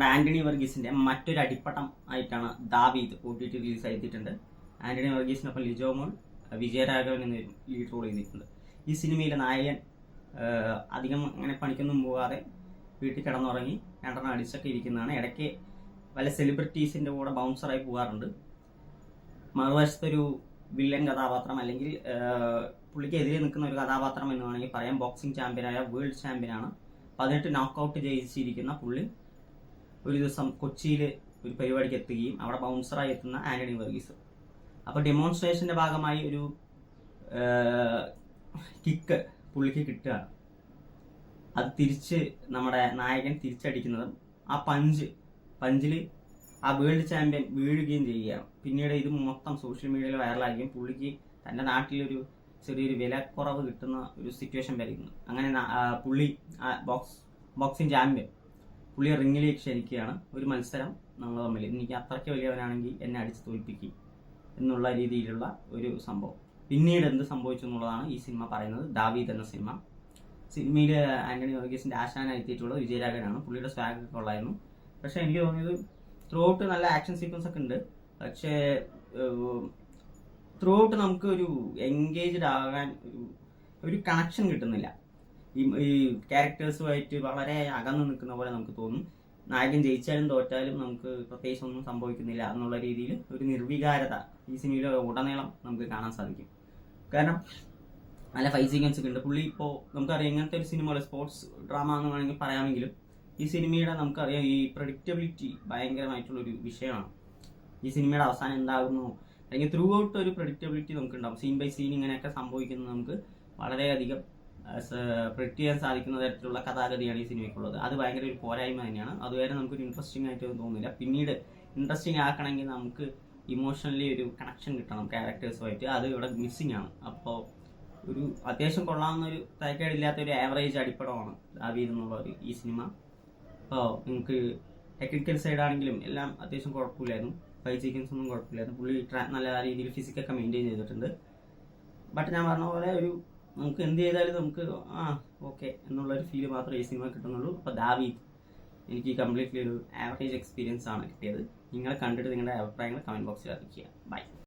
നമ്മുടെ ആന്റണി വർഗീസിന്റെ മറ്റൊരു അടിപ്പട്ടം ആയിട്ടാണ് ദാവീദ് OTT റിലീസ് ചെയ്തിട്ടുണ്ട്. ആന്റണി വർഗീസിനൊപ്പം ലിജോ മോൾ, വിജയരാഘവൻ എന്നിവരും ലീഡ് റോൾ ചെയ്തിട്ടുണ്ട്. ഈ സിനിമയിലെ നായകൻ അധികം അങ്ങനെ പണിക്കൊന്നും പോകാതെ വീട്ടിൽ കിടന്നുറങ്ങി രണ്ടെണ്ണം അടിച്ചൊക്കെ ഇരിക്കുന്നതാണ്. ഇടയ്ക്ക് പല സെലിബ്രിറ്റീസിന്റെ കൂടെ ബൗൺസറായി പോകാറുണ്ട്. മറുവശത്തൊരു വില്ലൻ കഥാപാത്രം അല്ലെങ്കിൽ പുള്ളിക്കെതിരെ നിൽക്കുന്ന ഒരു കഥാപാത്രം എന്ന് വേണമെങ്കിൽ പറയാം. ബോക്സിംഗ് ചാമ്പ്യനായ വേൾഡ് ചാമ്പ്യനാണ്. 18 നോക്കൗട്ട് ജയിച്ചിരിക്കുന്ന പുള്ളി ഒരു ദിവസം കൊച്ചിയിൽ ഒരു പരിപാടിക്ക് എത്തുകയും അവിടെ ബൗൺസറായി എത്തുന്ന ആന്റണി വർഗീസ്. അപ്പോൾ ഡെമോൺസ്ട്രേഷന്റെ ഭാഗമായി ഒരു കിക്ക് പുള്ളിക്ക് കിട്ടുകയാണ്. അത് തിരിച്ച് നമ്മുടെ നായകൻ തിരിച്ചടിക്കുന്നതും ആ പഞ്ചിൽ ആ വേൾഡ് ചാമ്പ്യൻ വീഴുകയും ചെയ്യുകയാണ്. പിന്നീട് ഇത് മൊത്തം സോഷ്യൽ മീഡിയയിൽ വൈറലാകുകയും പുള്ളിക്ക് തൻ്റെ നാട്ടിലൊരു ചെറിയൊരു വിലക്കുറവ് കിട്ടുന്ന ഒരു സിറ്റുവേഷൻ വരുന്നു. അങ്ങനെ പുള്ളി ബോക്സിംഗ് ചാമ്പ്യൻ പുള്ളിയെ റിങ്ങിലേക്ക് ക്ഷണിക്കുകയാണ്. ഒരു മത്സരം നമ്മൾ തമ്മിൽ, എനിക്ക് അത്രയ്ക്ക് വലിയവനാണെങ്കിൽ എന്നെ അടിച്ച് തോൽപ്പിക്കും എന്നുള്ള രീതിയിലുള്ള ഒരു സംഭവം. പിന്നീട് എന്ത് സംഭവിച്ചു എന്നുള്ളതാണ് ഈ സിനിമ പറയുന്നത്. ദാവീദ് എന്ന സിനിമയിൽ ആന്റണി വർഗീസിന്റെ ആശാനായി എത്തിയിട്ടുള്ളത് വിജയരാഘവനാണ്. പുള്ളിയുടെ സ്വാഗ് ഒക്കെ ഉള്ളായിരുന്നു. പക്ഷെ എനിക്ക് തോന്നിയത് ത്രൂ ഔട്ട് നല്ല ആക്ഷൻ സീക്വൻസ് ഒക്കെ ഉണ്ട്. പക്ഷേ ത്രൂ ഔട്ട് നമുക്ക് ഒരു എൻഗേജ്ഡ് ആകാൻ ഒരു കണക്ഷൻ കിട്ടുന്നില്ല. ഈ ക്യാരക്ടേഴ്സുമായിട്ട് വളരെ അകന്നു നിൽക്കുന്ന പോലെ നമുക്ക് തോന്നും. നായകൻ ജയിച്ചാലും തോറ്റാലും നമുക്ക് പ്രത്യേകിച്ച് ഒന്നും സംഭവിക്കുന്നില്ല എന്നുള്ള രീതിയിൽ ഒരു നിർവികാരത ഈ സിനിമയിൽ ഉടനീളം നമുക്ക് കാണാൻ സാധിക്കും. കാരണം നല്ല ഫൈറ്റ് സീക്വൻസ് ഒക്കെ ഉണ്ട്. പുള്ളി ഇപ്പോൾ നമുക്കറിയാം ഇങ്ങനത്തെ ഒരു സിനിമ സ്പോർട്സ് ഡ്രാമ എന്ന് വേണമെങ്കിൽ പറയാമെങ്കിലും ഈ സിനിമയുടെ നമുക്കറിയാം ഈ പ്രഡിക്റ്റബിലിറ്റി ഭയങ്കരമായിട്ടുള്ളൊരു വിഷയമാണ്. ഈ സിനിമയുടെ അവസാനം എന്താകുന്നു അല്ലെങ്കിൽ ത്രൂ ഔട്ട് ഒരു പ്രഡിക്റ്റബിലിറ്റി നമുക്ക് ഉണ്ടാകും. സീൻ ബൈ സീൻ ഇങ്ങനെയൊക്കെ സംഭവിക്കുന്നത് നമുക്ക് വളരെയധികം പ്രെഡിക്റ്റ് ചെയ്യാൻ സാധിക്കുന്ന തരത്തിലുള്ള കഥാഗതിയാണ് ഈ സിനിമയ്ക്കുള്ളത്. അത് ഭയങ്കര ഒരു പോരായ്മ തന്നെയാണ്. അതുവരെ നമുക്കൊരു ഇൻട്രസ്റ്റിംഗ് ആയിട്ടൊന്നും തോന്നുന്നില്ല. പിന്നീട് ഇൻട്രസ്റ്റിംഗ് ആക്കണമെങ്കിൽ നമുക്ക് ഇമോഷണലി ഒരു കണക്ഷൻ കിട്ടണം ക്യാരക്ടേഴ്സുമായിട്ട്. അത് ഇവിടെ മിസ്സിംഗ് ആണ്. അപ്പോൾ ഒരു അത്യാവശ്യം കൊള്ളാവുന്ന ഒരു തരക്കേടില്ലാത്ത ഒരു ആവറേജ് അടിപ്പടമാണ് ദാവീദ് എന്നുള്ള ഈ സിനിമ. അപ്പോൾ നിങ്ങൾക്ക് ടെക്നിക്കൽ സൈഡ് ആണെങ്കിലും എല്ലാം അത്യാവശ്യം കുഴപ്പമില്ലായിരുന്നു. ഫൈറ്റ് സീക്വൻസ് ഒന്നും കുഴപ്പമില്ലായിരുന്നു. പുള്ളി നല്ല രീതിയിൽ ഫിസിക്കൊക്കെ മെയിൻറ്റെയിൻ ചെയ്തിട്ടുണ്ട്. ബട്ട് ഞാൻ പറഞ്ഞ പോലെ ഒരു നമുക്ക് എന്ത് ചെയ്താലും നമുക്ക് ഓക്കെ എന്നുള്ളൊരു ഫീല് മാത്രമേ ഈ സിനിമ കിട്ടുന്നുള്ളൂ. അപ്പോൾ ദാവീദ് എനിക്ക് കംപ്ലീറ്റ്ലി ഒരു ആവറേജ് എക്സ്പീരിയൻസ് ആണ് കിട്ടിയത്. നിങ്ങൾ കണ്ടിട്ട് നിങ്ങളുടെ അഭിപ്രായങ്ങൾ കമൻറ്റ് ബോക്സിൽ അറിയിക്കുക. ബൈ.